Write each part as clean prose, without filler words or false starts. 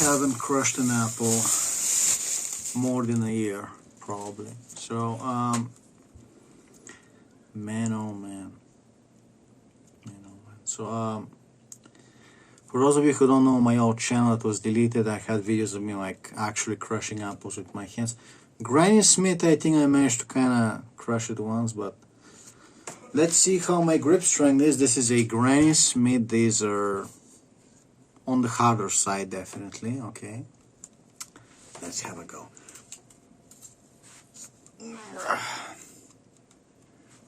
haven't crushed an apple more than a year, probably. So, man, oh man. Man, oh man. So, for those of you who don't know my old channel that was deleted, I had videos of me like actually crushing apples with my hands. Granny Smith, I think I managed to kind of crush it once, but let's see how my grip strength is. This is a Granny Smith. These are on the harder side, definitely. Okay, let's have a go.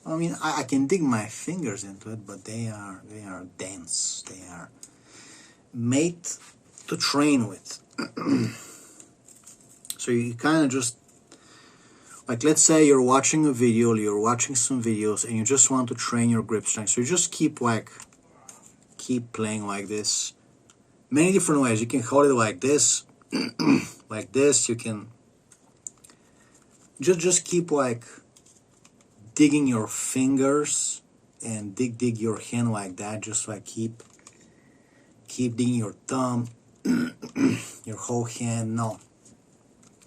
I mean, I can dig my fingers into it, but they are dense. They are made to train with. So you kind of just, like, let's say you're watching a video, you're watching some videos, and you just want to train your grip strength. So you just keep playing like this. Many different ways. You can hold it like this, like this. You can just keep like digging your fingers and dig your hand like that. Just like keep digging your thumb, your whole hand. No,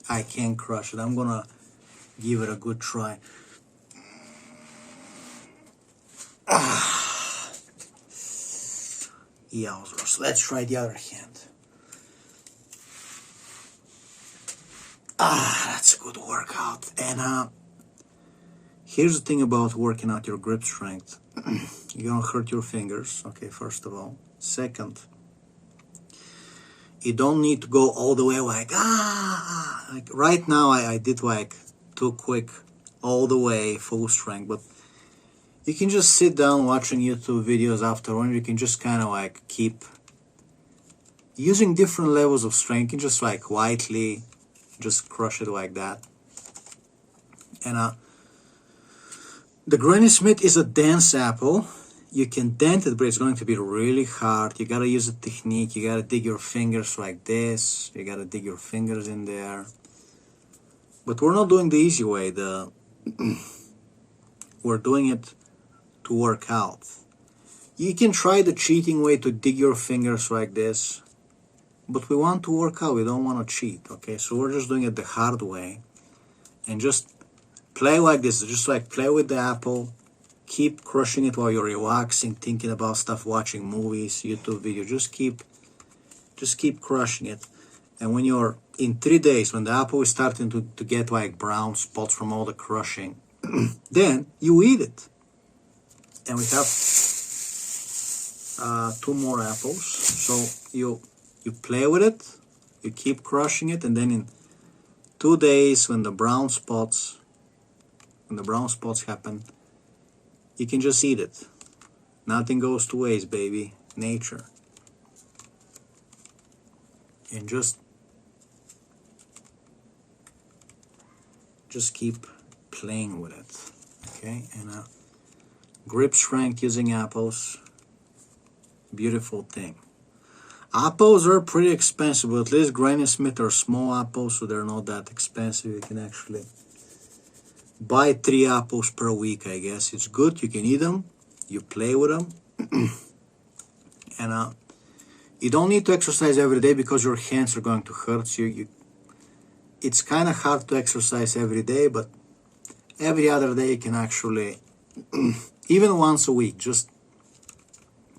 I can't crush it. I'm gonna give it a good try. Yowzers. Let's try the other hand. That's a good workout. And here's the thing about working out your grip strength. You're gonna hurt your fingers, okay, first of all. Second, you don't need to go all the way like right now I did like too quick all the way full strength, but you can just sit down watching YouTube videos after one. You can just kind of like keep using different levels of strength. You can just like lightly just crush it like that. And the Granny Smith is a dense apple. You can dent it, but it's going to be really hard. You gotta use a technique. You gotta dig your fingers like this. You gotta dig your fingers in there. But we're not doing the easy way. We're doing it to work out. You can try the cheating way to dig your fingers like this, but we want to work out. We don't want to cheat, okay? So we're just doing it the hard way, and just play like this. Just like play with the apple. Keep crushing it while you're relaxing, thinking about stuff, watching movies, YouTube videos. Just keep crushing it. And when you're in 3 days, when the apple is starting to get like brown spots from all the crushing, then you eat it. And we have 2 more apples. So you play with it, you keep crushing it, and then in 2 days, when the brown spots happen, you can just eat it. Nothing goes to waste, baby. Nature. And just keep playing with it. Okay? And grip strength using apples. Beautiful thing. Apples are pretty expensive, but at least Granny Smith are small apples, so they're not that expensive. You can actually buy 3 apples per week, I guess. It's good. You can eat them. You play with them. And you don't need to exercise every day because your hands are going to hurt you. It's kind of hard to exercise every day, but every other day you can actually, even once a week, just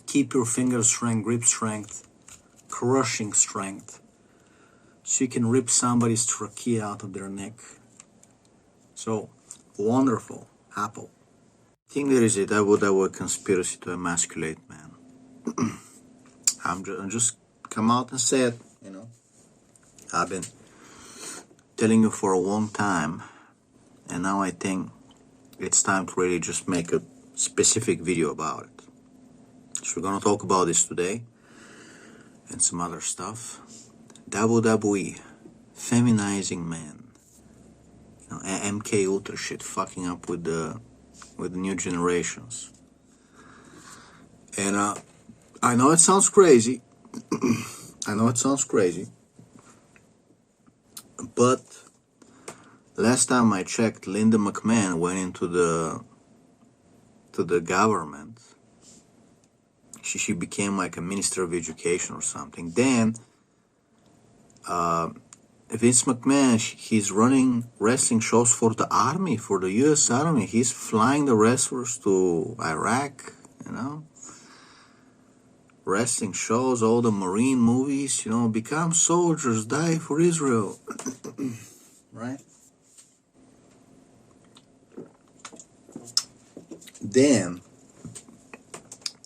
keep your finger strength, grip strength, crushing strength, so you can rip somebody's trachea out of their neck. So, wonderful apple. I think there is a double conspiracy to emasculate, man. I'm just come out and say it, you know. I've been telling you for a long time, and now I think it's time to really just make a specific video about it. So we're gonna talk about this today and some other stuff. WWE, feminizing men. You know, MK Ultra shit, fucking up with the new generations. And I know it sounds crazy. But last time I checked, Linda McMahon went into the government. She became like a minister of education or something. Then Vince McMahon, he's running wrestling shows for the Army, for the US Army. He's flying the wrestlers to Iraq, wrestling shows, all the Marine movies, become soldiers, die for Israel, right? Then,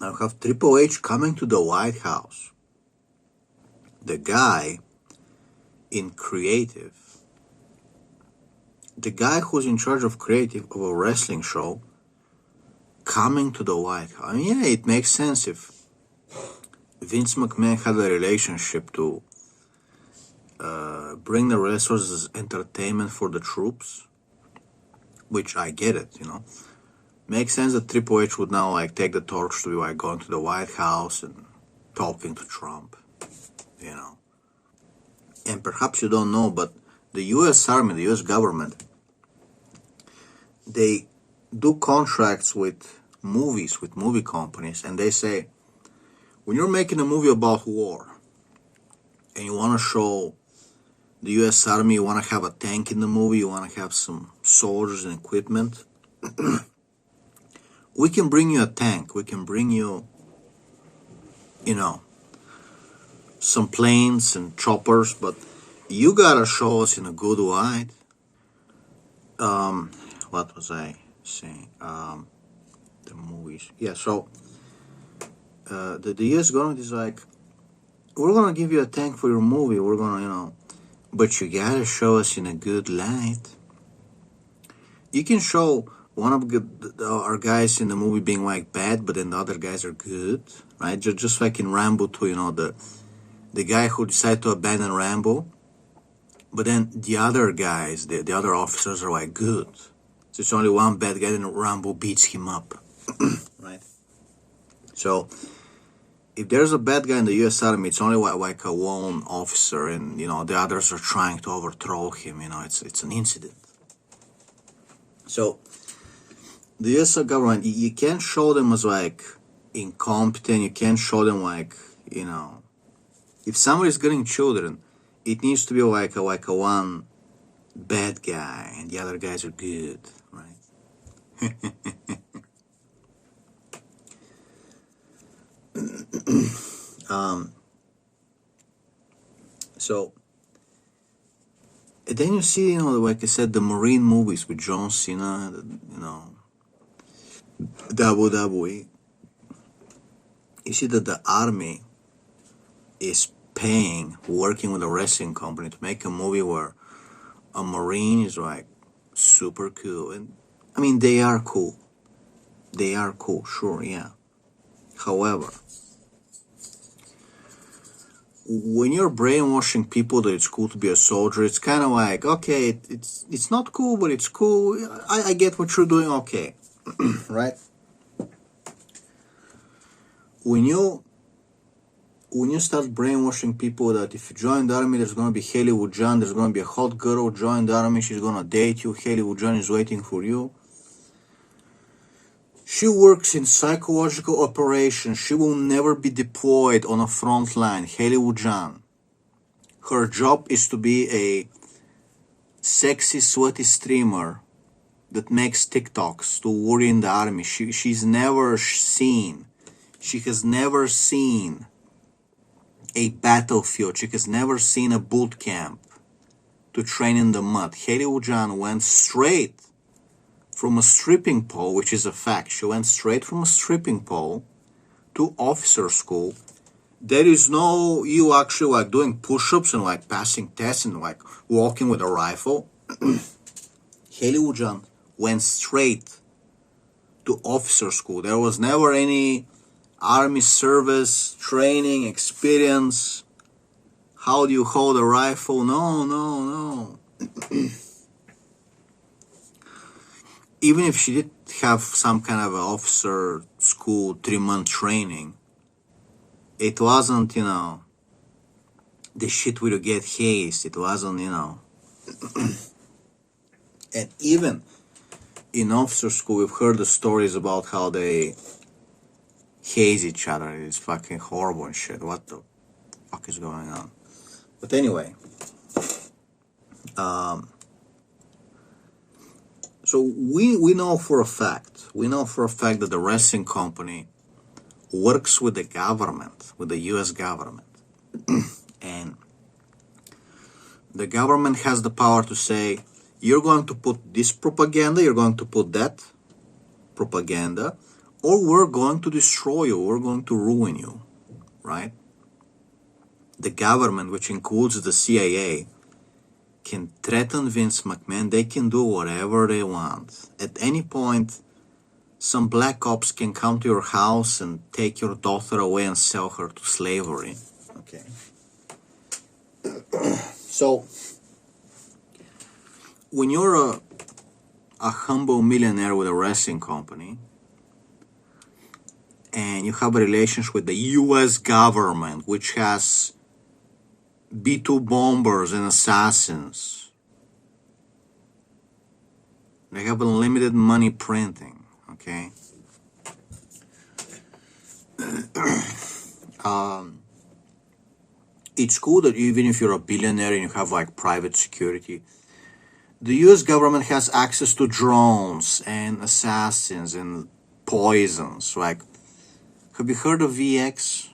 I have Triple H coming to the White House. The guy in creative, the guy who's in charge of creative of a wrestling show, coming to the White House. I mean, yeah, it makes sense if Vince McMahon had a relationship to bring the wrestlers as entertainment for the troops, which I get it, Makes sense that Triple H would now take the torch to be going to the White House and talking to Trump, And perhaps you don't know, but the US Army, the US government, they do contracts with movies, with movie companies, and they say, when you're making a movie about war, and you want to show the US Army, you want to have a tank in the movie, you want to have some soldiers and equipment, we can bring you a tank, we can bring you, some planes and choppers, but you gotta show us in a good light. What was I saying? The movies. Yeah, so the US government is like, we're gonna give you a tank for your movie, we're gonna, but you gotta show us in a good light. You can show one of our guys in the movie being bad, but then the other guys are good, right? Just like in Rambo 2, the guy who decided to abandon Rambo, but then the other guys, the other officers are good. So it's only one bad guy, and Rambo beats him up, right? So if there's a bad guy in the US Army, it's only a lone officer, and the others are trying to overthrow him. It's an incident. So the US government, you can't show them as incompetent. You can't show them if somebody's getting children, it needs to be a one bad guy and the other guys are good, right? So then you see, like I said, the Marine movies with John Cena, WWE. You see that the Army is working with a wrestling company to make a movie where a Marine is super cool. And I mean, they are cool. They are cool, sure, yeah. However, when you're brainwashing people that it's cool to be a soldier, it's kind of okay, it's not cool, but it's cool. I get what you're doing, okay, right? When you start brainwashing people that if you join the Army, there's going to be Hollywood John, there's going to be a hot girl join the Army, she's going to date you, Hollywood John is waiting for you. She works in psychological operations. She will never be deployed on a front line. Hollywood John. Her job is to be a sexy, sweaty streamer that makes TikToks to worry in the Army. She's never seen. She has never seen a battlefield. She has never seen a boot camp to train in the mud. Hollywood John went straight from a stripping pole, which is a fact. She went straight from a stripping pole to officer school. There is no you actually doing push-ups and passing tests and walking with a rifle. Hollywood John went straight to officer school. There was never any Army service, training, experience. How do you hold a rifle? No. Even if she did have some kind of officer school 3-month training, it wasn't, the shit where you get hazed. It wasn't, And even in officer school, we've heard the stories about how they haze each other. It's fucking horrible and shit. What the fuck is going on? But anyway, Um, so we know for a fact, that the wrestling company works with the government, with the US government. And the government has the power to say, you're going to put this propaganda, you're going to put that propaganda, or we're going to destroy you, we're going to ruin you, right? The government, which includes the CIA, can threaten Vince McMahon. They can do whatever they want. At any point, some black ops can come to your house and take your daughter away and sell her to slavery. Okay. So, when you're a humble millionaire with a wrestling company, and you have a relationship with the US government, which has B-2 bombers and assassins, they have unlimited money printing, okay? It's cool that even if you're a billionaire and you have like private security, the US government has access to drones and assassins and poisons. Like, have you heard of VX?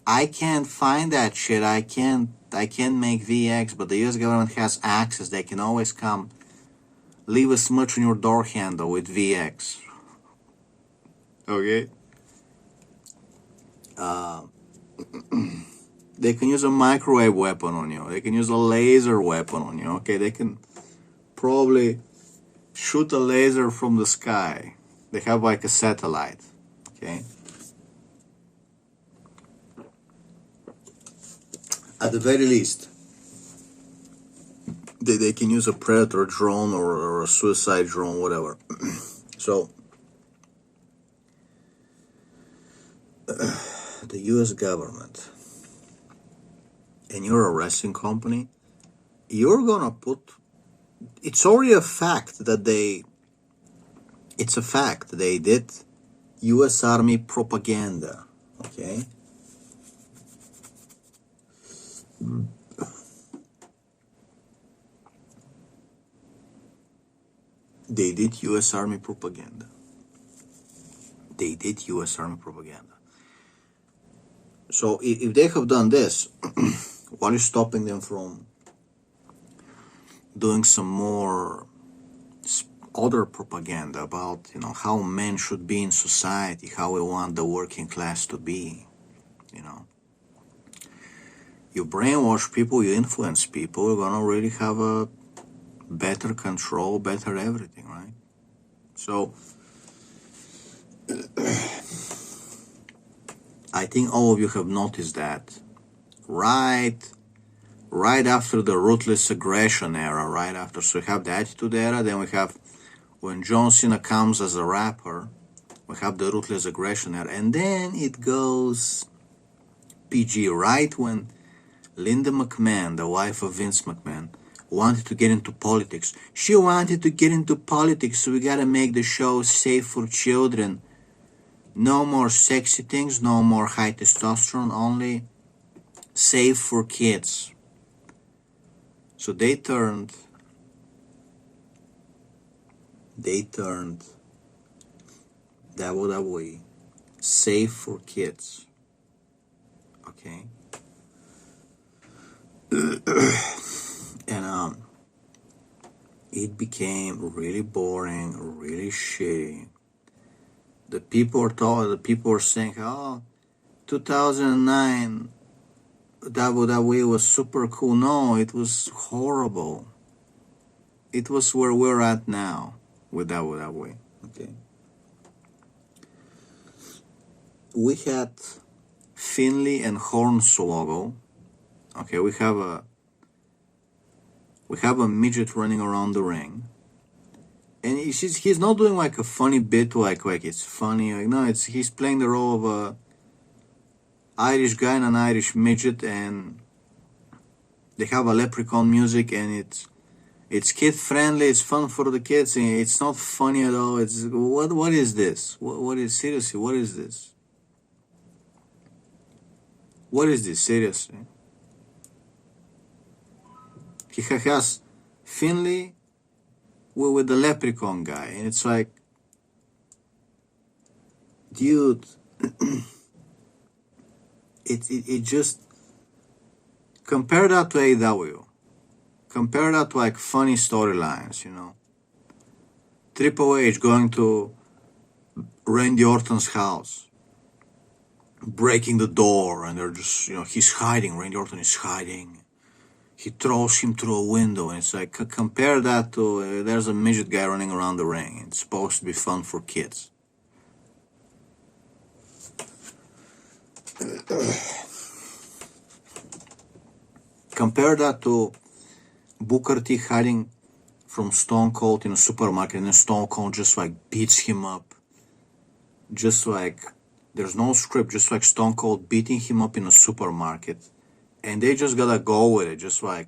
I can't find that shit. I can't make VX, but the US government has access. They can always come leave a smudge on your door handle with VX. Okay? They can use a microwave weapon on you. They can use a laser weapon on you. Okay? They can probably shoot a laser from the sky. They have like a satellite. Okay? At the very least, they can use a predator drone or a suicide drone, whatever. So, the US government, and you're a wrestling company, you're gonna put, it's already a fact that they did US Army propaganda, okay? They did US Army propaganda. So if they have done this, what is stopping them from doing some more other propaganda about, how men should be in society, how we want the working class to be, You brainwash people, you influence people, you're gonna really have a better control, better everything, right? So, I think all of you have noticed that right after the Ruthless Aggression era, right after. So we have the Attitude Era, then we have when John Cena comes as a rapper, we have the Ruthless Aggression era, and then it goes PG, right when Linda McMahon, the wife of Vince McMahon, wanted to get into politics. She wanted to get into politics, so we gotta make the show safe for children. No more sexy things, no more high testosterone, only safe for kids. So they turned WWE safe for kids. Okay? And it became really boring, really shitty. The people were saying, 2009 WWE was super cool. No, it was horrible. It was where we're at now with WWE. Okay. We had Finley and Hornswoggle. Okay, we have a midget running around the ring, and he's not doing like a funny bit like it's funny. No, he's playing the role of a Irish guy and an Irish midget, and they have a leprechaun music, and it's kid friendly. It's fun for the kids, and it's not funny at all. It's what is this? What is seriously? What is this? What is this seriously? He has Finley with the leprechaun guy, and it's like, dude, it just, compare that to AEW. Compare that to like funny storylines, you know. Triple H going to Randy Orton's house, breaking the door, and they're just, you know, he's hiding. Randy Orton is hiding. He throws him through a window, and it's like, compare that to there's a midget guy running around the ring. It's supposed to be fun for kids. Compare that to Booker T hiding from Stone Cold in a supermarket, and then Stone Cold just like beats him up. Just like, there's no script, just like Stone Cold beating him up in a supermarket. And they just gotta go with it, just like,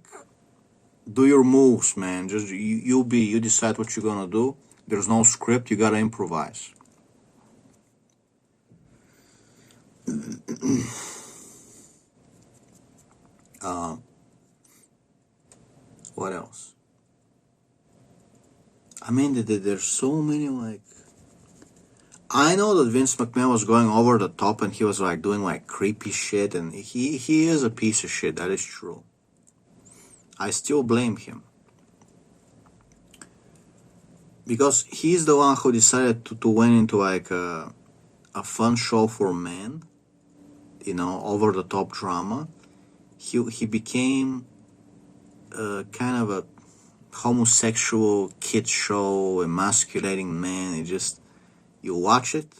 do your moves, man. Just you decide what you're gonna do. There's no script, you gotta improvise. What else? I mean, there's so many, like, I know that Vince McMahon was going over the top and he was like doing like creepy shit, and he is a piece of shit, that is true. I still blame him. Because he's the one who decided to went into like a fun show for men, you know, over the top drama. He became kind of a homosexual kid show, emasculating man. It just, you watch it,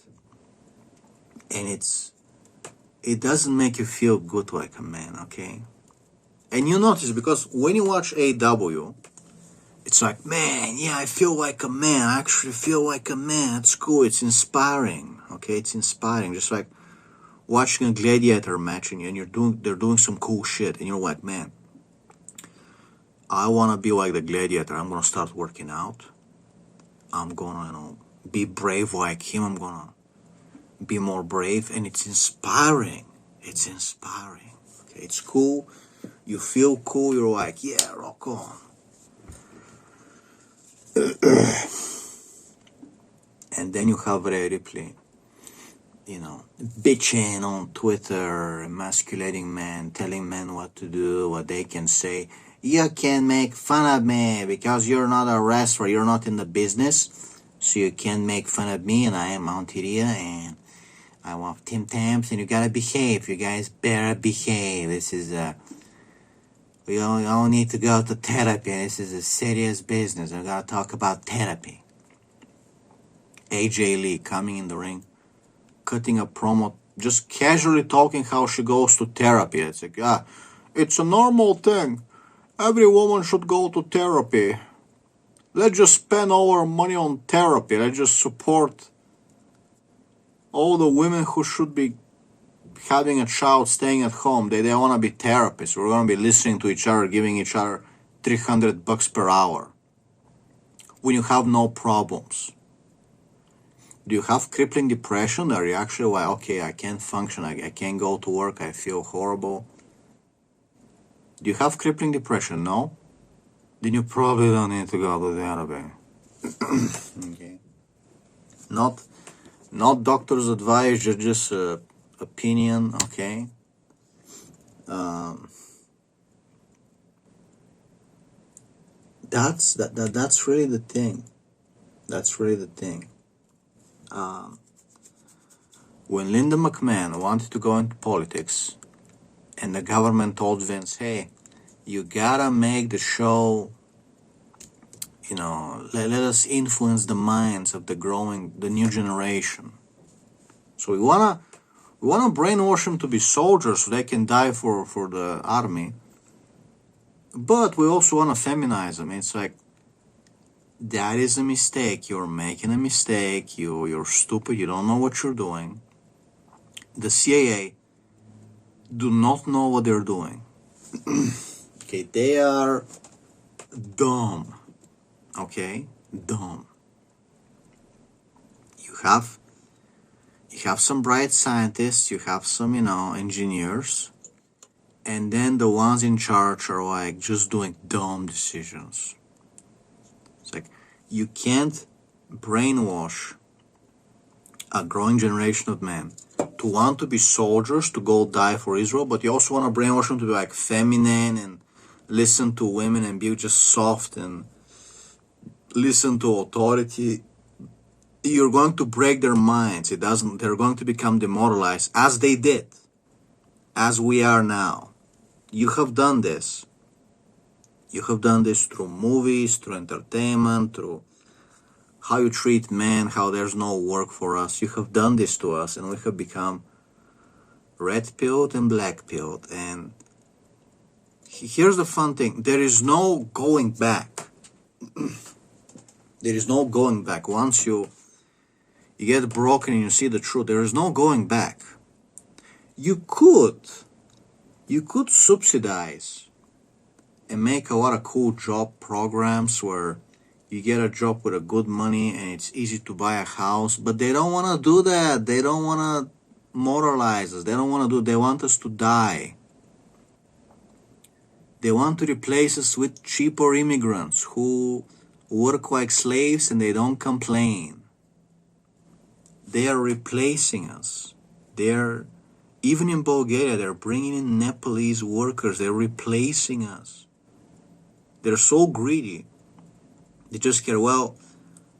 and it doesn't make you feel good like a man, okay? And you notice, because when you watch AEW, it's like, man, yeah, I feel like a man. I actually feel like a man. It's cool. It's inspiring, okay? It's inspiring. Just like watching a gladiator match, and they're doing some cool shit, and you're like, man, I want to be like the gladiator. I'm gonna start working out. I'm gonna, you know, be brave like him. I'm gonna be more brave, and it's inspiring. It's inspiring. Okay, it's cool. You feel cool. You're like, yeah, rock on. And then you have Rhea Ripley, you know, bitching on Twitter, emasculating men, telling men what to do, what they can say. You can make fun of me because you're not a wrestler, you're not in the business, so you can make fun of me, and I am Monteria, and I want Tim Tams, and you gotta behave. You guys better behave. This is we all need to go to therapy. This is a serious business. We gotta talk about therapy. AJ Lee coming in the ring, cutting a promo, just casually talking how she goes to therapy. It's like, it's a normal thing. Every woman should go to therapy. Let's just spend all our money on therapy. Let's just support all the women who should be having a child, staying at home. They want to be therapists. We're going to be listening to each other, giving each other $300 per hour. When you have no problems. Do you have crippling depression? Are you actually like, okay, I can't function, I can't go to work, I feel horrible? Do you have crippling depression? No? Then you probably don't need to go to therapy. Okay. Not doctor's advice, just opinion, okay? That's really the thing. That's really the thing. When Linda McMahon wanted to go into politics, and the government told Vince, hey, you gotta make the show, you know, let us influence the minds of the new generation. So we wanna brainwash them to be soldiers so they can die for the army. But we also wanna feminize them. It's like, that is a mistake. You're making a mistake. You're stupid. You don't know what you're doing. The CIA do not know what they're doing. Okay, they are dumb. Okay, dumb. You have some bright scientists. You have some, you know, engineers, and then the ones in charge are like just doing dumb decisions. You can't brainwash a growing generation of men to want to be soldiers, to go die for Israel, but you also want to brainwash them to be like feminine and listen to women and be just soft and listen to authority. You're going to break their minds. They're going to become demoralized, as they did, as we are now. You have done this. You have done this through movies, through entertainment, through how you treat men, how there's no work for us. You have done this to us, and we have become red-pilled and black-pilled. And here's the fun thing. There is no going back. There is no going back. Once you get broken and you see the truth, there is no going back. You could subsidize and make a lot of cool job programs where you get a job with a good money and it's easy to buy a house, but they don't want to do that. They don't want to moralize us. They don't want to do. They want us to die. They want to replace us with cheaper immigrants who work like slaves and they don't complain. They are replacing us. Even in Bulgaria, they're bringing in Nepalese workers. They're replacing us. They're so greedy. They just care, well,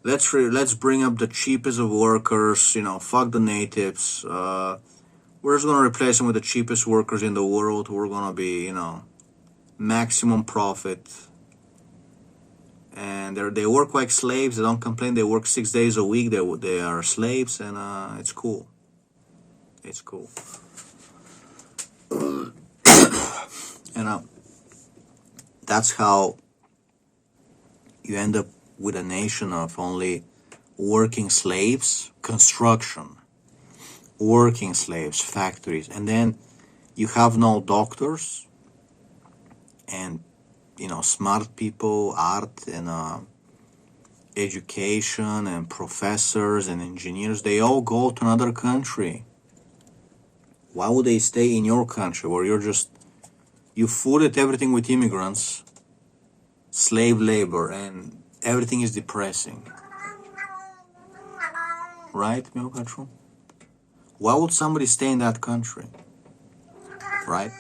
let's bring up the cheapest of workers, fuck the natives. We're just going to replace them with the cheapest workers in the world. We're going to be, maximum profit. And they work like slaves. They don't complain. They work 6 days a week. They are slaves, and it's cool. It's cool. And that's how you end up with a nation of only working slaves, construction, working slaves, factories, and then you have no doctors and smart people, art and education and professors and engineers. They all go to another country. Why would they stay in your country where you fooded everything with immigrants, slave labor, and everything is depressing? Right, Milkatron? Why would somebody stay in that country? Right?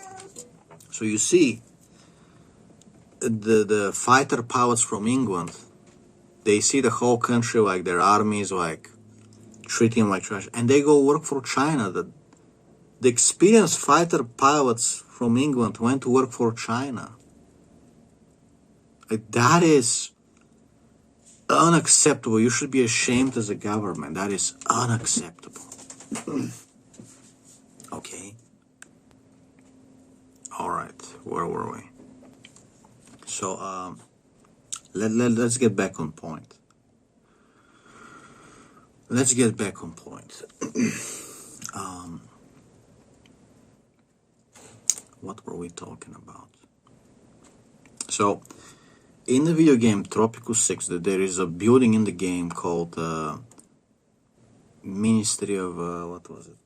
So you see, the fighter pilots from England, they see the whole country like their armies like treating them like trash, and they go work for China. The experienced fighter pilots from England went to work for China. That is unacceptable. You should be ashamed as a government. That is unacceptable. Okay. All right. Where were we? So let's get back on point. What were we talking about? So, in the video game Tropico 6, there is a building in the game called Ministry of, what was it?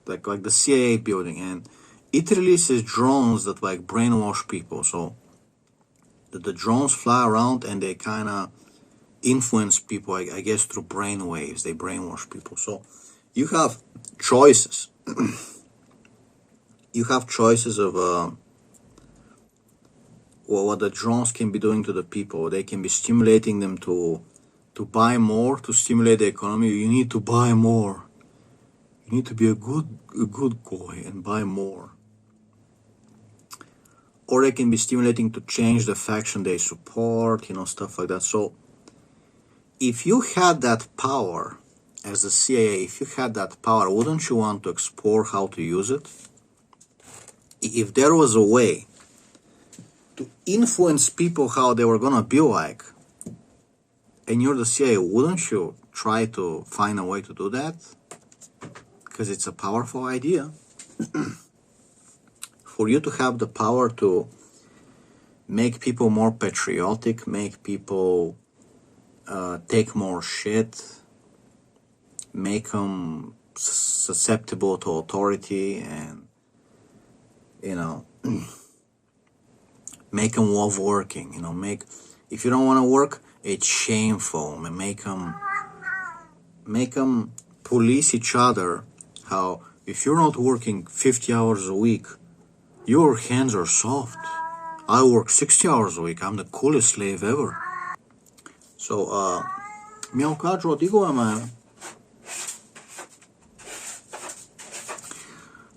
Like the CIA building, and it releases drones that like brainwash people. So, the drones fly around and they kind of influence people, I guess, through brain waves. They brainwash people. So, you have choices. You have choices of what the drones can be doing to the people. They can be stimulating them to buy more, to stimulate the economy. You need to buy more. You need to be a good boy and buy more. Or they can be stimulating to change the faction they support, stuff like that. So if you had that power as the CIA, if you had that power, wouldn't you want to explore how to use it? If there was a way to influence people how they were going to be like, and you're the CIA, wouldn't you try to find a way to do that? Because it's a powerful idea. For you to have the power to make people more patriotic, make people take more shit, make them susceptible to authority, and make them love working, If you don't want to work, it's shameful. Make them police each other. How if you're not working 50 hours a week, your hands are soft. I work 60 hours a week. I'm the coolest slave ever. So, mi-au cadru, digo, man.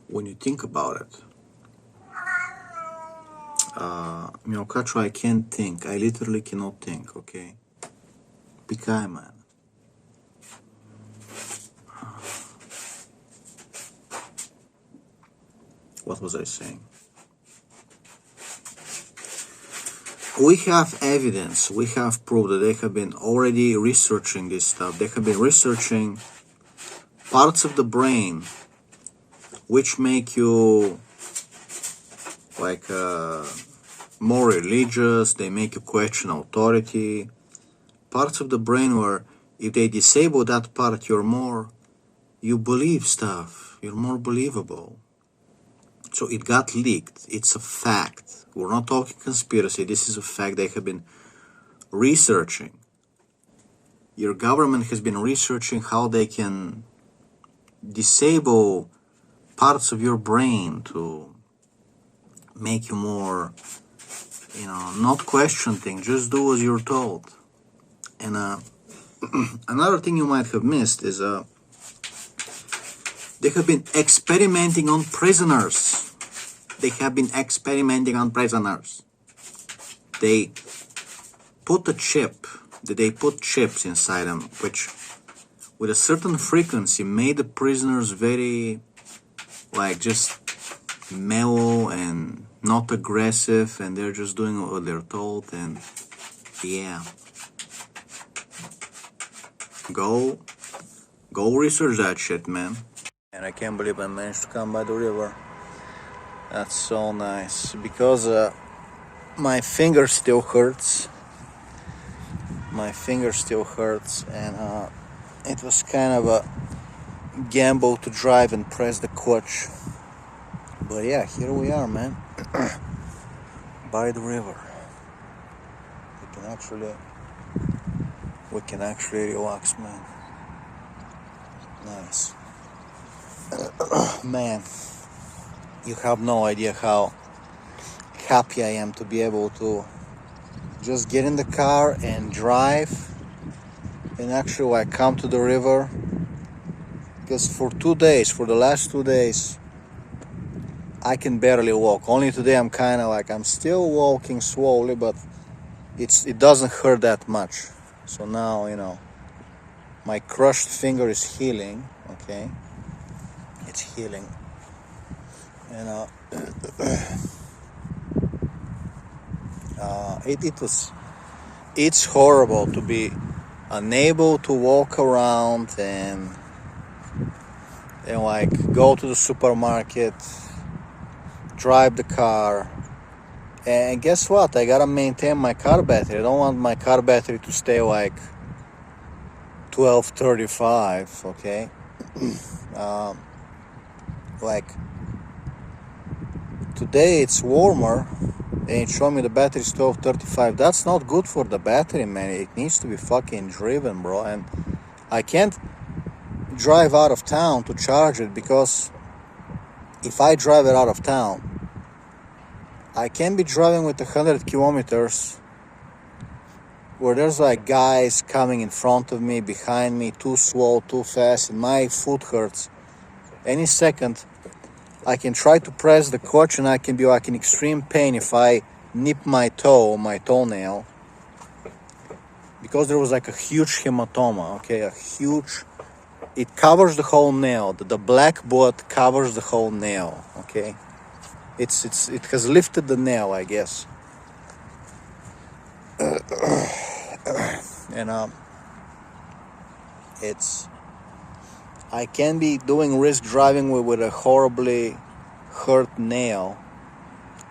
When you think about it, mi-au cadru, I can't think. I literally cannot think, okay? Picai, man. What was I saying? We have evidence, we have proof that they have been already researching this stuff. They have been researching parts of the brain which make you like more religious, they make you question authority. Parts of the brain where if they disable that part, you believe stuff, you're more believable. So it got leaked. It's a fact. We're not talking conspiracy. This is a fact. They have been researching. Your government has been researching how they can disable parts of your brain to make you more, not question things. Just do as you're told. And another thing you might have missed is they have been experimenting on prisoners. They have been experimenting on prisoners. They put a chip, they put chips inside them, which with a certain frequency made the prisoners very, just mellow and not aggressive, and they're just doing what they're told, and yeah. Go research that shit, man. And I can't believe I managed to come by the river. That's so nice. Because my finger still hurts. And it was kind of a gamble to drive and press the clutch. But yeah, here we are, man. By the river. We can actually relax, man. Nice. Man, you have no idea how happy I am to be able to just get in the car and drive and actually come to the river. Because for the last 2 days, I can barely walk. Only today I'm kind of I'm still walking slowly, but it doesn't hurt that much. So now, my crushed finger is healing, okay? It's healing. And it's horrible to be unable to walk around and go to the supermarket, drive the car. And guess what? I gotta maintain my car battery. I don't want my car battery to stay 1235, okay? Today it's warmer and it showed me the battery is 1235. That's not good for the battery, man. It needs to be fucking driven, bro. And I can't drive out of town to charge it, because if I drive it out of town, I can't be driving with 100 kilometers where there's guys coming in front of me, behind me, too slow, too fast, and my foot hurts. Any second, I can try to press the clutch and I can be in extreme pain if I nip my toenail, because there was a huge hematoma, okay, it covers the whole nail. The black blood covers the whole nail, okay. It has lifted the nail, I guess. And I can't be doing risk driving with a horribly hurt nail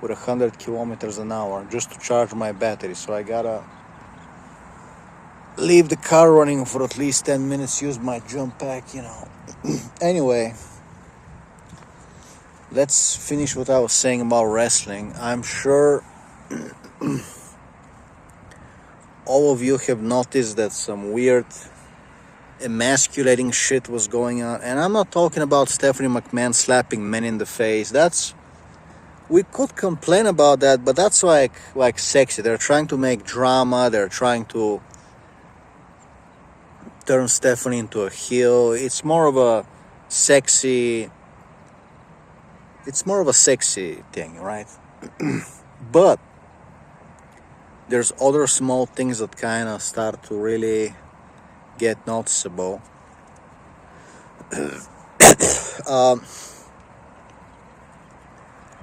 with 100 kilometers an hour just to charge my battery. So I gotta leave the car running for at least 10 minutes, use my jump pack, Anyway, let's finish what I was saying about wrestling. I'm sure all of you have noticed that some weird emasculating shit was going on. And I'm not talking about Stephanie McMahon slapping men in the face. We could complain about that, but that's like sexy. They're trying to make drama. They're trying to turn Stephanie into a heel. It's more of a sexy thing, right? But there's other small things that kind of start to really get noticeable.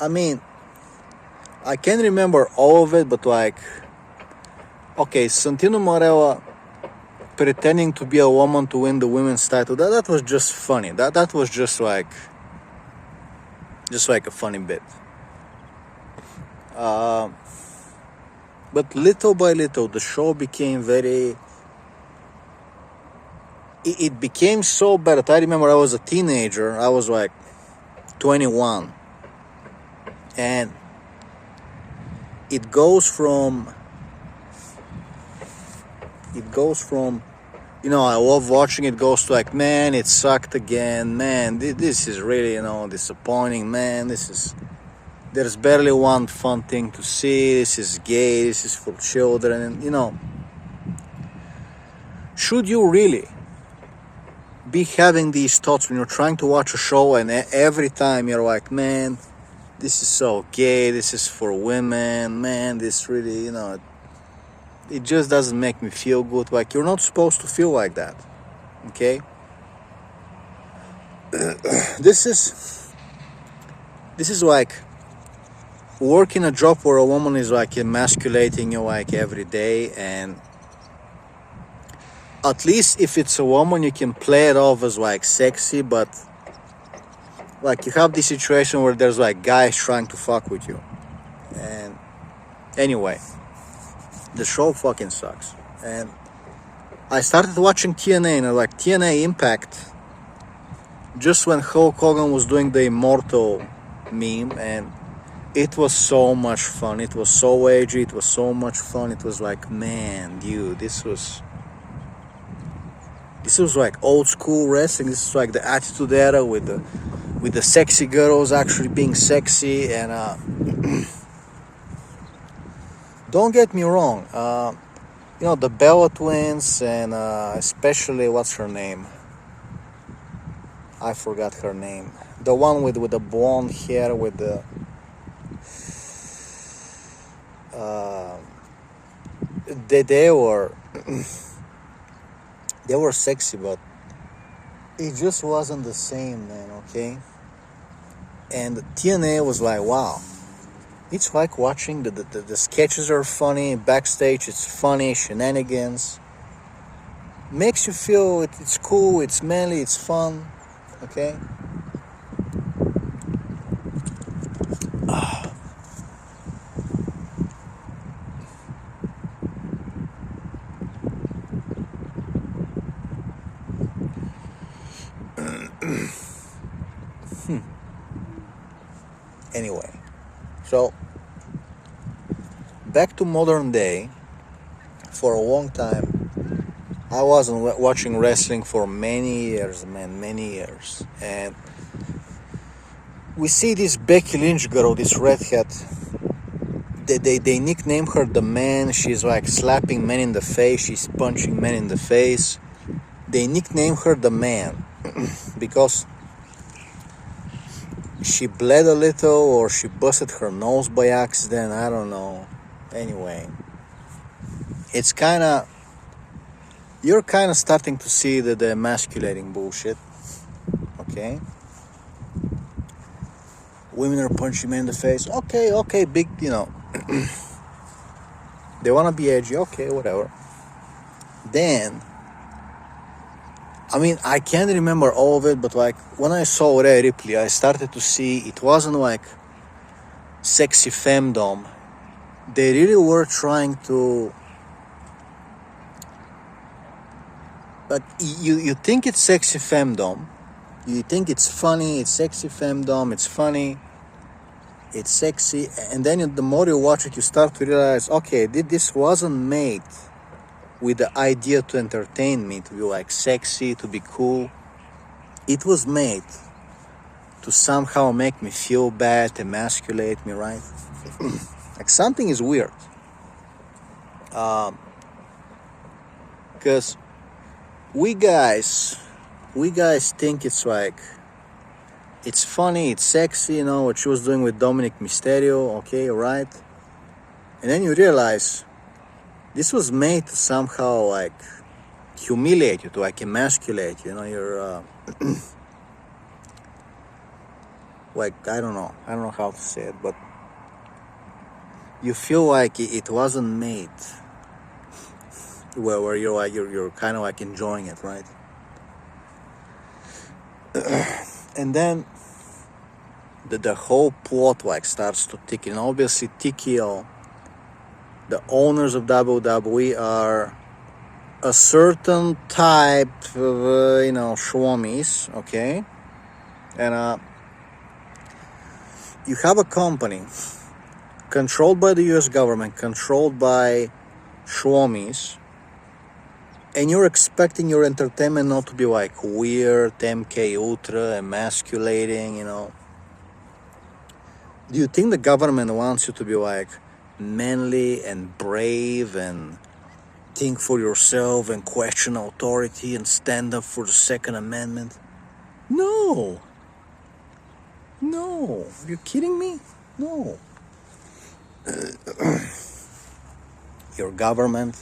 I mean, I can't remember all of it, but like, okay, Santino Marella pretending to be a woman to win the women's title, that was just funny. That was just like a funny bit. But little by little, the show became very... It became so bad that I remember I was a teenager. I was like 21. And it goes from, you know, I love watching it, goes to like, man, it sucked again. Man, this is really, disappointing. Man, there's barely one fun thing to see. This is gay. This is for children. And, should you really be having these thoughts when you're trying to watch a show and every time you're like, man, this is so gay, this is for women, man, this really, it just doesn't make me feel good. Like, you're not supposed to feel like that, okay? This is like working a job where a woman is like emasculating you like every day, and at least if it's a woman, you can play it off as like sexy, but like you have this situation where there's like guys trying to fuck with you. And anyway, the show fucking sucks. And I started watching TNA, and like TNA Impact, just when Hulk Hogan was doing the Immortal meme, and it was so much fun. It was so edgy. It was so much fun. It was like, man, dude, this was like old school wrestling. This is like the Attitude Era with the sexy girls actually being sexy. And don't get me wrong, the Bella twins, and especially, what's her name? I forgot her name. The one with the blonde hair with the they were sexy, but it just wasn't the same, man, okay? And TNA was like, wow. It's like watching the sketches are funny, backstage it's funny, shenanigans. Makes you feel it's cool, it's manly, it's fun, okay? Anyway, so back to modern day. For a long time, I wasn't watching wrestling for many years, man, many years. And we see this Becky Lynch girl, this redhead. They nickname her the Man. She's like slapping men in the face. She's punching men in the face. They nickname her the Man because she bled a little, or she busted her nose by accident. I don't know. Anyway, you're kind of starting to see the emasculating bullshit. Okay? Women are punching men in the face. Okay, big, they want to be edgy. Okay, whatever. Then, I can't remember all of it, but like when I saw Rhea Ripley, I started to see it wasn't like sexy femdom. They really were trying to, like, you think it's sexy femdom, you think it's funny, it's sexy femdom, it's funny, it's sexy, and then the more you watch it, you start to realize, okay, this wasn't made with the idea to entertain me, to be like sexy, to be cool. It was made to somehow make me feel bad, emasculate me, right? Like something is weird. Because we guys think it's like, it's funny, it's sexy, you know, what she was doing with Dominic Mysterio, okay, right? And then you realize this was made to somehow like humiliate you, to like emasculate you, you know, you're like, I don't know how to say it, but you feel like it wasn't made where you're like, you're kind of like enjoying it, right? And then the whole plot like starts to tick. And obviously TKO, the owners of WWE, are a certain type of, shwomies, okay? And you have a company controlled by the US government, controlled by shwomies, and you're expecting your entertainment not to be like weird, MK Ultra, emasculating, you know. Do you think the government wants you to be like manly and brave and think for yourself and question authority and stand up for the Second Amendment? No. No. Are you kidding me? No. Your government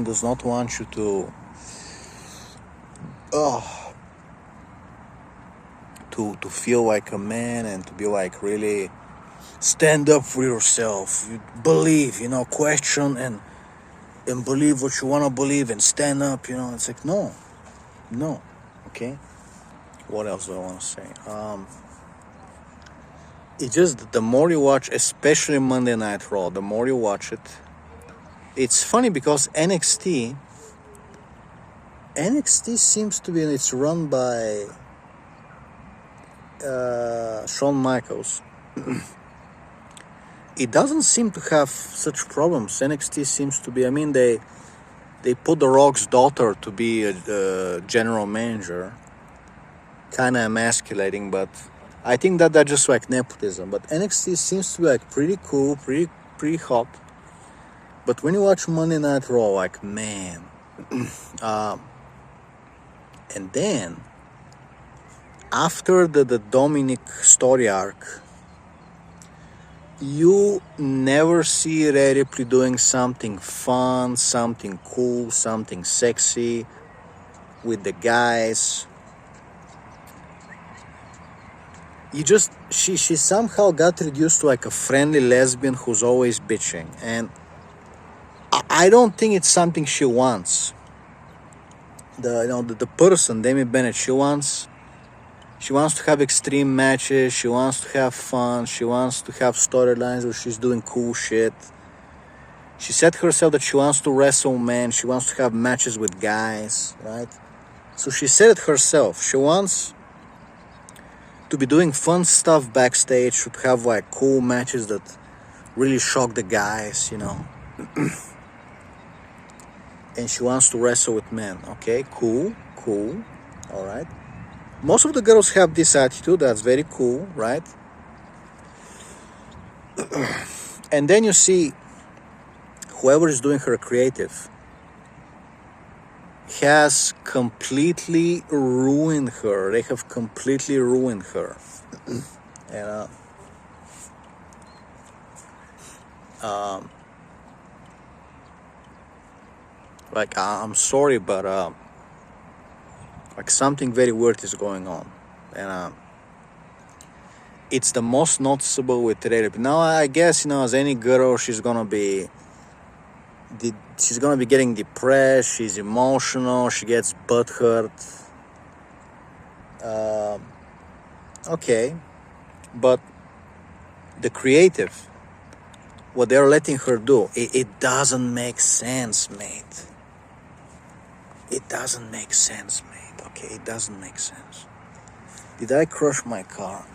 does not want you to feel like a man and to be like really stand up for yourself. You believe, question and believe what you want to believe and stand up, It's like, no, okay? What else do I want to say? It's just the more you watch, especially Monday Night Raw, the more you watch it, it's funny because NXT seems to be, it's run by Shawn Michaels. It doesn't seem to have such problems. NXT seems to be, they put The Rock's daughter to be a general manager, kind of emasculating, but I think that's just like nepotism. But NXT seems to be like pretty cool, pretty hot. But when you watch Monday Night Raw, like, man, and then after the Dominic story arc, you never see Rhea Ripley doing something fun, something cool, something sexy with the guys. She somehow got reduced to like a friendly lesbian who's always bitching, and I don't think it's something she wants. The person, Demi Bennett, she wants to have extreme matches, she wants to have fun, she wants to have storylines where she's doing cool shit. She said herself that she wants to wrestle men, she wants to have matches with guys, right? So she said it herself. She wants to be doing fun stuff backstage, to have like cool matches that really shock the guys, And she wants to wrestle with men. Okay, cool, all right. Most of the girls have this attitude. That's very cool, right? And then you see whoever is doing her creative has completely ruined her. They have completely ruined her. And like, I'm sorry, but like something very weird is going on, and it's the most noticeable with Rhea Ripley. Now, I guess, as any girl, she's gonna be getting depressed. She's emotional. She gets butthurt. Okay, but the creative, what they're letting her do, it doesn't make sense, mate. It doesn't make sense, mate. Okay, it doesn't make sense. Did I crush my car?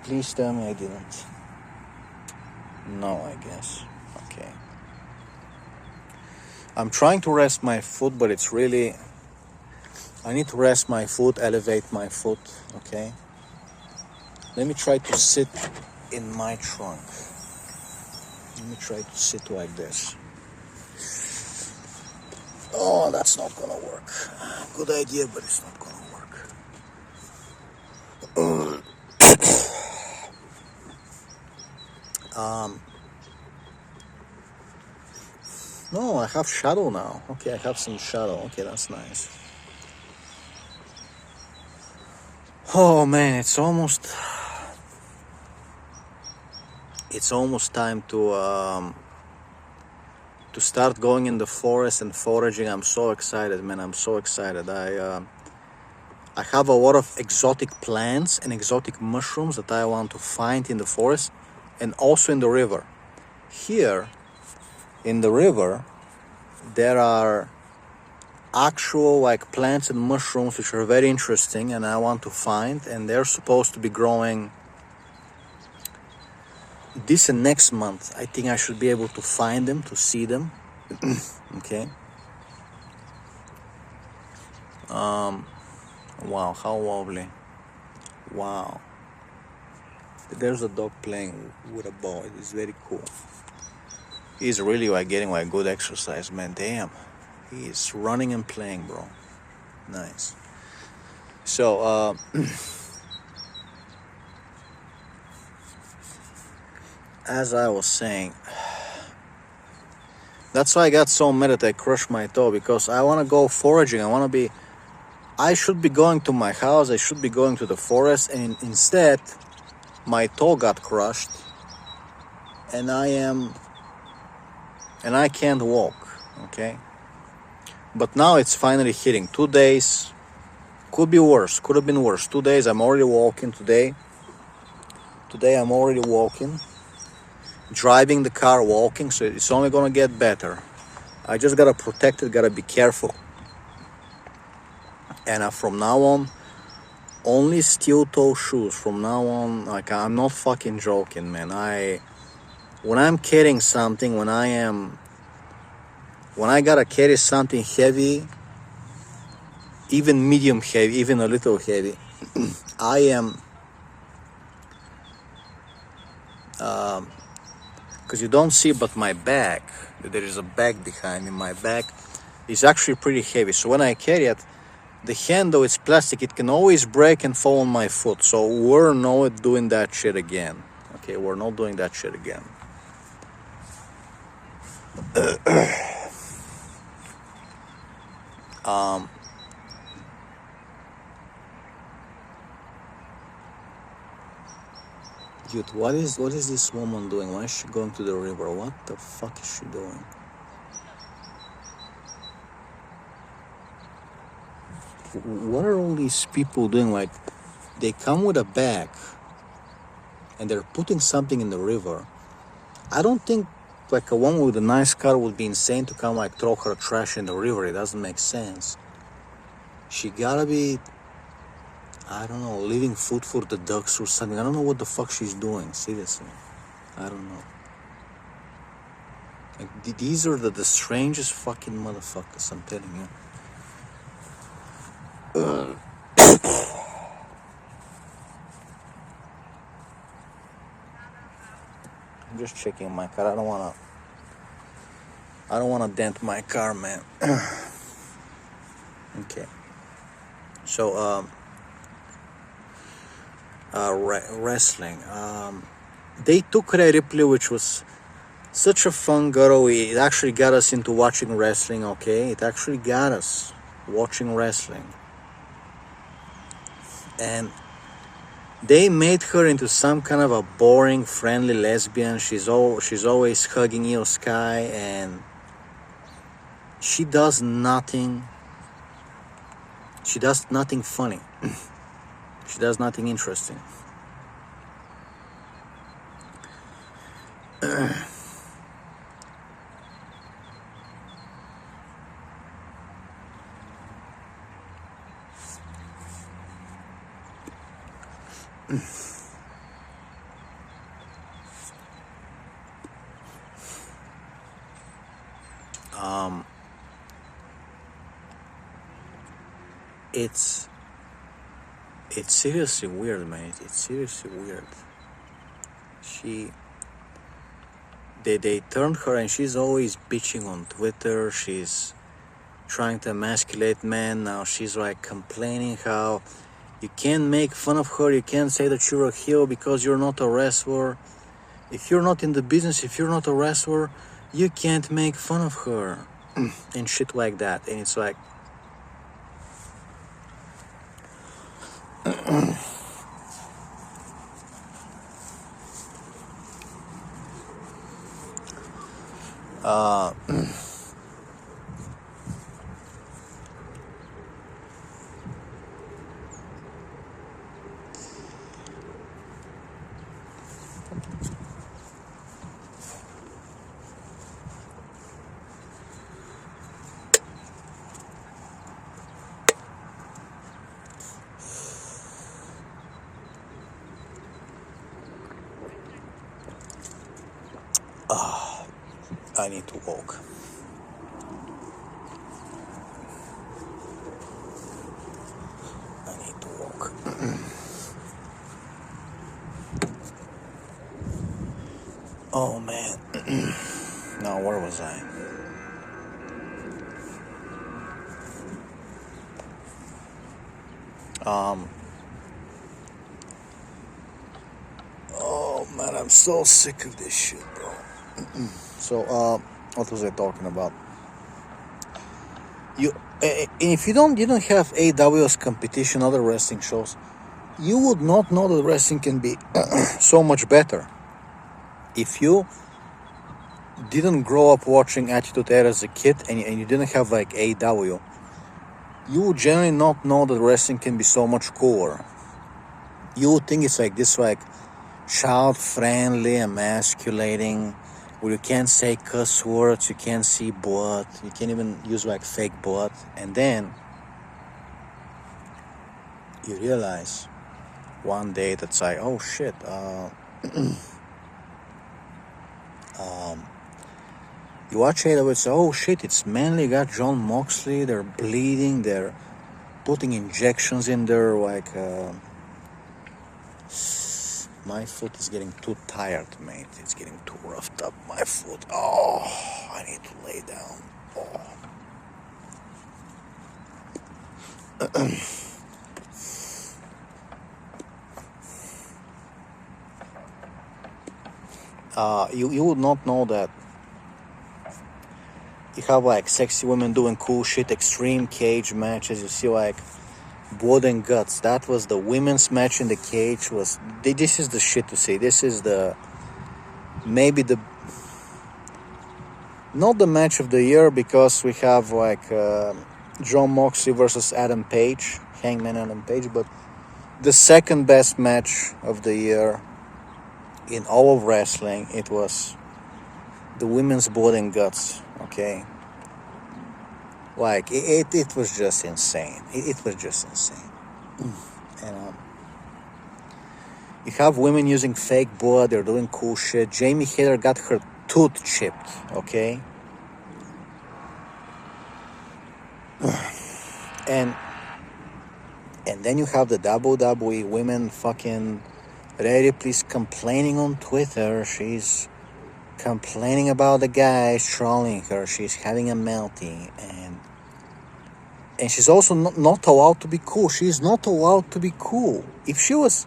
Please tell me I didn't. No, I guess. Okay. I'm trying to rest my foot, but it's really... I need to rest my foot, elevate my foot, okay? Let me try to sit in my trunk. Let me try to sit like this. Oh, that's not gonna work. Good idea, but it's not gonna work. No, I have shadow now. Okay, I have some shadow. Okay, that's nice. Oh man, it's almost time to start going in the forest and foraging. I'm so excited, man. I'm so excited. I have a lot of exotic plants and exotic mushrooms that I want to find in the forest and also in the river. Here in the river, there are actual like plants and mushrooms which are very interesting and I want to find, and they're supposed to be growing this and next month. I think I should be able to find them, to see them. Okay. Wow, how lovely. Wow. There's a dog playing with a ball. It's very cool. He's really like getting like good exercise, man. Damn. He's running and playing, bro. Nice. So, as I was saying, that's why I got so mad that I crushed my toe, because I want to go foraging. I should be going to my house. I should be going to the forest, and instead, my toe got crushed, and I can't walk, okay? But now it's finally hitting. 2 days, could be worse, could have been worse. 2 days, I'm already walking today. Today I'm already walking, driving the car, walking, so it's only gonna get better. I just gotta protect it, gotta be careful. And from now on, only steel toe shoes. From now on, like, I'm not fucking joking, man. When I'm carrying something, when I gotta carry something heavy, even medium heavy, even a little heavy, I am, because you don't see, but my back, there is a bag behind me. My back is actually pretty heavy. So when I carry it, the handle is plastic. It can always break and fall on my foot. So we're not doing that shit again. Okay, we're not doing that shit again. Dude, what is this woman doing? Why is she going to the river? What the fuck is she doing? What are all these people doing? Like, they come with a bag and they're putting something in the river. I don't think like a woman with a nice car would be insane to come like throw her trash in the river. It doesn't make sense. She gotta be, I don't know, leaving food for the ducks or something. I don't know what the fuck she's doing, seriously. I don't know. Like, these are the strangest fucking motherfuckers, I'm telling you. I'm just checking my car. I don't wanna dent my car, man. Okay. So, wrestling. They took Rhea Ripley, which was such a fun girl. It actually got us into watching wrestling, okay? It actually got us watching wrestling. And they made her into some kind of a boring, friendly lesbian. She's always hugging Io Sky, and she does nothing. She does nothing funny. She does nothing interesting. it's seriously weird, man. It's seriously weird. They turned her, and she's always bitching on Twitter. She's trying to emasculate men. Now she's like complaining how you can't make fun of her. You can't say that you're a heel because you're not a wrestler. If you're not in the business, if you're not a wrestler, you can't make fun of her and shit like that. And it's like, I need to walk. I need to walk. Oh man. Now where was I? Oh man, I'm so sick of this shit, bro. So, what was I talking about? If you didn't have AWS competition, other wrestling shows, you would not know that wrestling can be so much better. If you didn't grow up watching Attitude Era as a kid and you didn't have like AW, you would generally not know that wrestling can be so much cooler. You would think it's like this, like child-friendly, emasculating, where you can't say cuss words, you can't see blood, you can't even use like fake blood, and then you realize one day that's like, oh shit, you watch it, it's oh shit, it's mainly got John Moxley, they're bleeding, they're putting injections in there, like, my foot is getting too tired, mate. It's getting too roughed up, my foot. Oh, I need to lay down. Oh. You would not know that you have like sexy women doing cool shit, extreme cage matches. You see like blood and guts. That was the women's match in the cage. This is the shit to see. This is maybe not the match of the year, because we have like John Moxley versus Adam Page, Hangman Adam Page, but the second best match of the year in all of wrestling, it was the women's blood and guts. Okay, like it was just insane. It was just insane. And you have women using fake blood. They're doing cool shit. Jamie Hayter got her tooth chipped. Okay, and then you have the WWE women fucking Rhea Ripley's complaining on Twitter. She's complaining about the guys trolling her. She's having a melty, and she's also not allowed to be cool. She's not allowed to be cool. If she was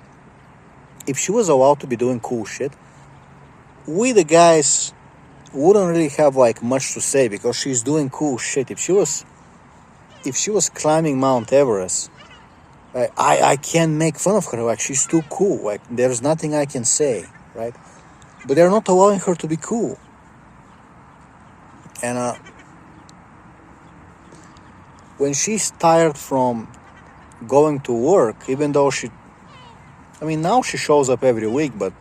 allowed to be doing cool shit, we the guys wouldn't really have like much to say, because she's doing cool shit. If she was climbing Mount Everest, I can't make fun of her. Like, she's too cool. Like, there's nothing I can say, right? But they're not allowing her to be cool. And when she's tired from going to work, even though now she shows up every week, but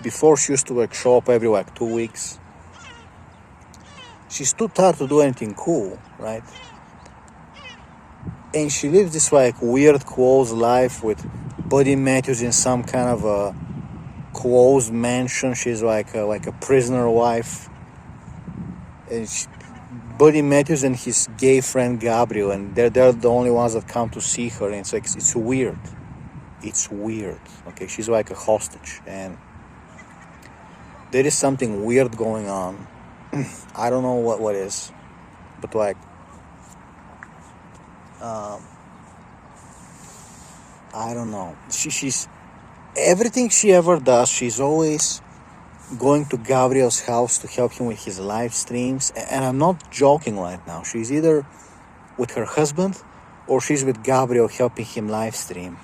before she used to like show up every like 2 weeks. She's too tired to do anything cool, right? And she lives this like weird closed life with Buddy Matthews in some kind of a closed mansion. She's like a prisoner wife, and Buddy Matthews and his gay friend Gabriel, and they're the only ones that come to see her, and it's like, it's weird. It's weird. Okay, she's like a hostage, and there is something weird going on. I don't know what is, but like, I don't know. She's everything she ever does. She's always going to Gabriel's house to help him with his live streams, and I'm not joking right now. She's either with her husband or she's with Gabriel helping him live stream,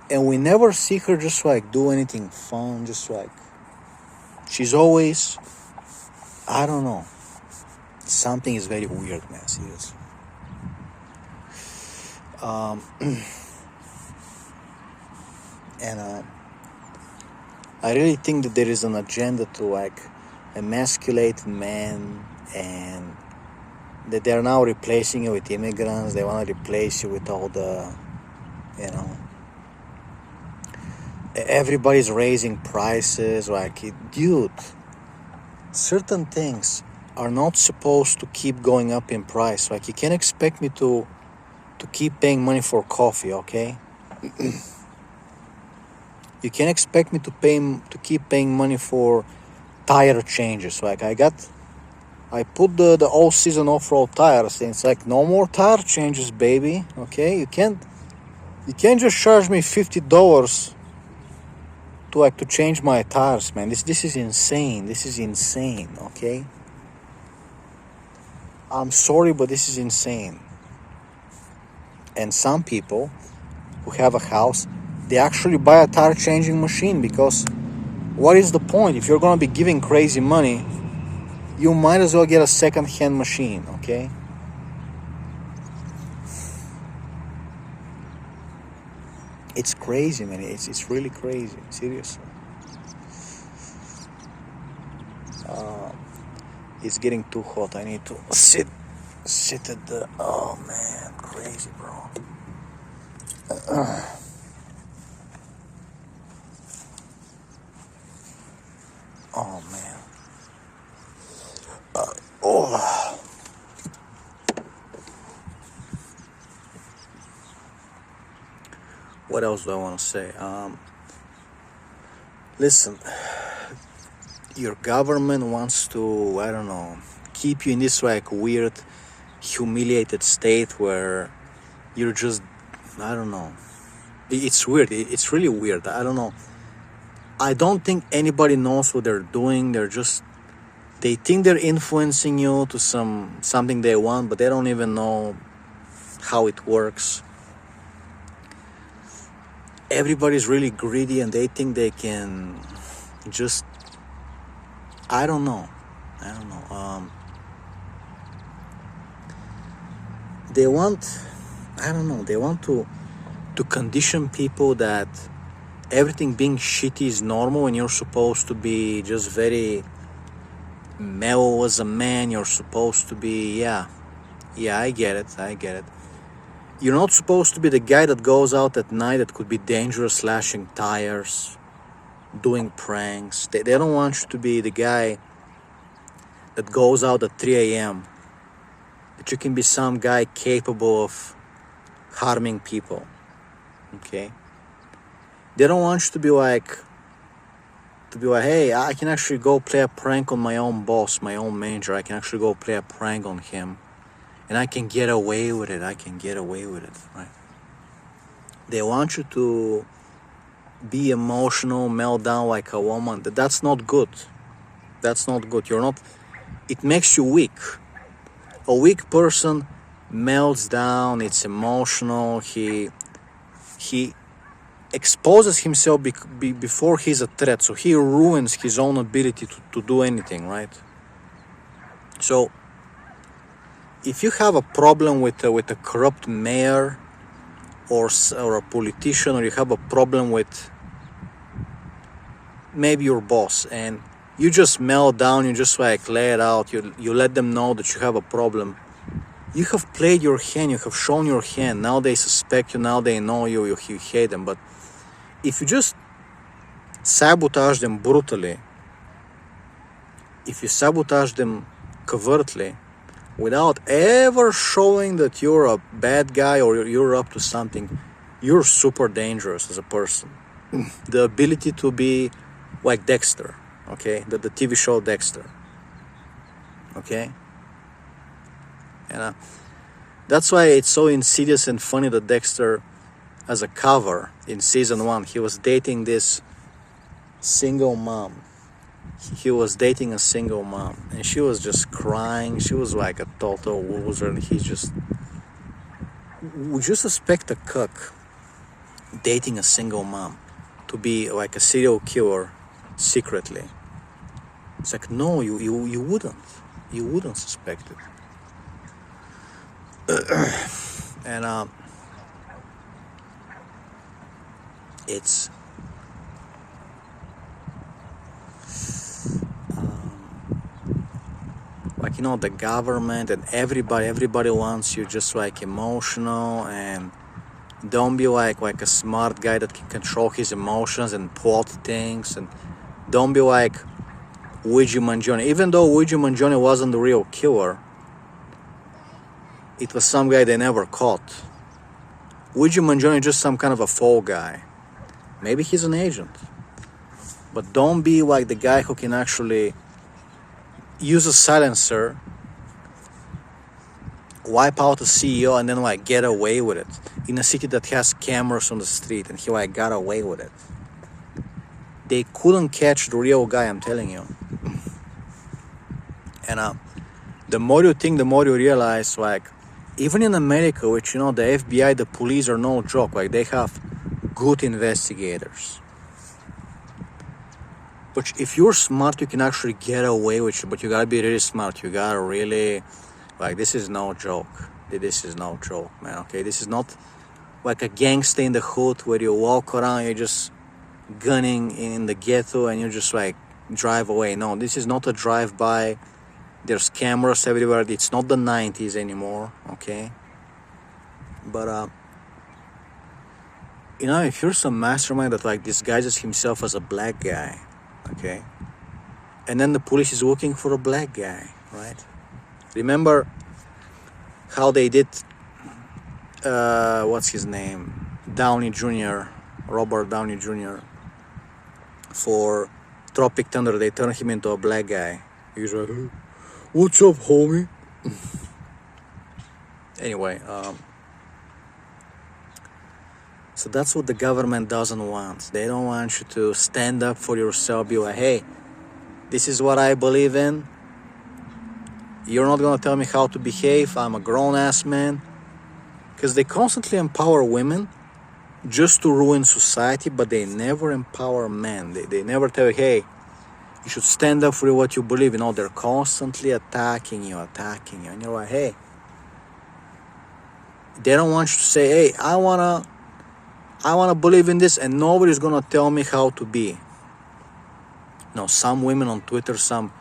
and we never see her just like do anything fun. Just like, she's always, I don't know, something is very weird, man, seriously. And I really think that there is an agenda to like emasculate men, and that they're now replacing it with immigrants. They want to replace you with all the, everybody's raising prices. Like, dude, certain things are not supposed to keep going up in price. Like, you can't expect me to keep paying money for coffee, okay? You can't expect me to keep paying money for tire changes. Like, I put the all season off-road tires, and it's like, no more tire changes, baby. Okay, you can't just charge me $50 to change my tires, man. This is insane. This is insane. Okay, I'm sorry, but this is insane. And some people who have a house, they actually buy a tire changing machine, because what is the point? If you're gonna be giving crazy money, you might as well get a second-hand machine, okay? It's crazy, man. It's really crazy, seriously. It's getting too hot. I need to sit at the, oh man, crazy, bro. Oh man. What else do I want to say? Listen, your government wants to, I don't know, keep you in this like weird, humiliated state where you're just, I don't know. It's weird. It's really weird. I don't know. I don't think anybody knows what they're doing. They think they're influencing you to something they want, but they don't even know how it works. Everybody's really greedy, and they think they can just, I don't know. They want, I don't know, they want to condition people that everything being shitty is normal, and you're supposed to be just very mellow as a man. You're supposed to be, yeah, I get it. You're not supposed to be the guy that goes out at night that could be dangerous, slashing tires, doing pranks. They don't want you to be the guy that goes out at 3 a.m. That you can be some guy capable of harming people, okay? They don't want you to be like, hey, I can actually go play a prank on my own boss, my own manager. I can actually go play a prank on him, and I can get away with it. Right? They want you to be emotional, melt down like a woman. That's not good. You're not. It makes you weak. A weak person melts down. It's emotional. He exposes himself before he's a threat, so he ruins his own ability to do anything, right? So if you have a problem with a corrupt mayor or a politician, or you have a problem with maybe your boss, and you just melt down, you just like lay it out, you let them know that you have a problem, you have played your hand, you have shown your hand. Now they suspect you, now they know you hate them. But if you just sabotage them brutally, if you sabotage them covertly, without ever showing that you're a bad guy or you're up to something, you're super dangerous as a person. The ability to be like Dexter, okay, the TV show Dexter, okay, and that's why it's so insidious and funny that Dexter, as a cover in season 1, he was dating this single mom. He was dating a single mom, and she was just crying. She was like a total loser, and he just, would you suspect a cuck dating a single mom to be like a serial killer secretly? It's like, no, you wouldn't suspect it. And it's like, you know, the government and everybody wants you just like emotional, and don't be like a smart guy that can control his emotions and plot things, and don't be like Luigi Mangione. Even though Luigi Mangione wasn't the real killer, it was some guy they never caught. Luigi Mangione is just some kind of a fall guy. Maybe he's an agent, but don't be like the guy who can actually use a silencer, wipe out a CEO, and then like get away with it in a city that has cameras on the street, and he like got away with it. They couldn't catch the real guy, I'm telling you. And the more you think, the more you realize, like, even in America, which, you know, the FBI, the police are no joke. Like, they have good investigators. But if you're smart, you can actually get away with it. But you gotta be really smart. You gotta really, like, this is no joke. This is no joke, man. Okay, this is not like a gangster in the hood where you walk around, you're just gunning in the ghetto, and you just like drive away. No, this is not a drive-by. There's cameras everywhere. It's not the 90s anymore. Okay, but you know, if you're some mastermind that like disguises himself as a black guy, okay, and then the police is looking for a black guy, right? Remember how they did what's his name, Downey Jr., Robert Downey Jr. for Tropic Thunder? They turned him into a black guy. He's like, "What's up, homie?" Anyway, so that's what the government doesn't want. They don't want you to stand up for yourself, be like, "Hey, this is what I believe in. You're not gonna tell me how to behave. I'm a grown-ass man." Because they constantly empower women just to ruin society, but they never empower men. They never tell you, "Hey, you should stand up for what you believe." You know, they're constantly attacking you. And you're like, hey, they don't want you to say, "Hey, I wanna believe in this, and nobody's gonna tell me how to be." No, some women on Twitter, some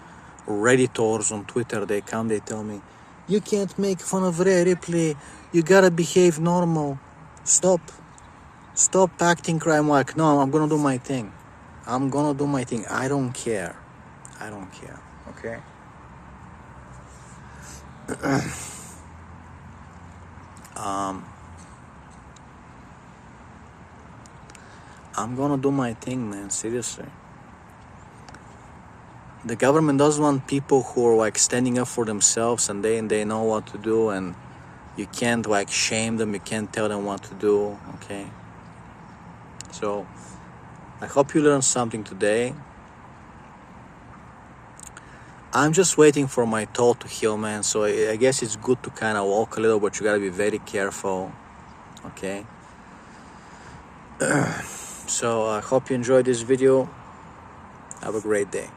Redditors on Twitter, they come, they tell me, "You can't make fun of Rhea Ripley. You gotta behave normal. Stop acting cry." I'm like, no, I'm gonna do my thing. I don't care. Okay? I'm gonna do my thing, man. Seriously. The government doesn't want people who are like standing up for themselves, and they know what to do, and you can't like shame them, you can't tell them what to do, okay? So I hope you learned something today. I'm just waiting for my toe to heal, man, so I guess it's good to kind of walk a little, but you gotta be very careful, okay? So I hope you enjoyed this video. Have a great day.